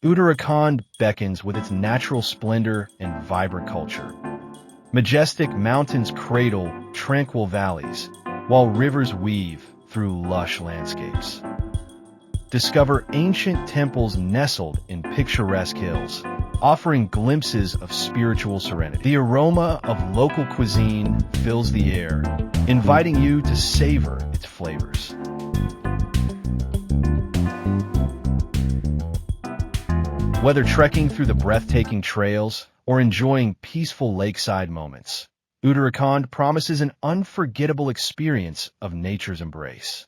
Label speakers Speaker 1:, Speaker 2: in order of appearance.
Speaker 1: Uttarakhand beckons with its natural splendor and vibrant culture. Majestic mountains cradle tranquil valleys, while rivers weave through lush landscapes. Discover ancient temples nestled in picturesque hills, offering glimpses of spiritual serenity. The aroma of local cuisine fills the air, inviting you to savor its flavors. Whether trekking through the breathtaking trails or enjoying peaceful lakeside moments, Uttarakhand promises an unforgettable experience of nature's embrace.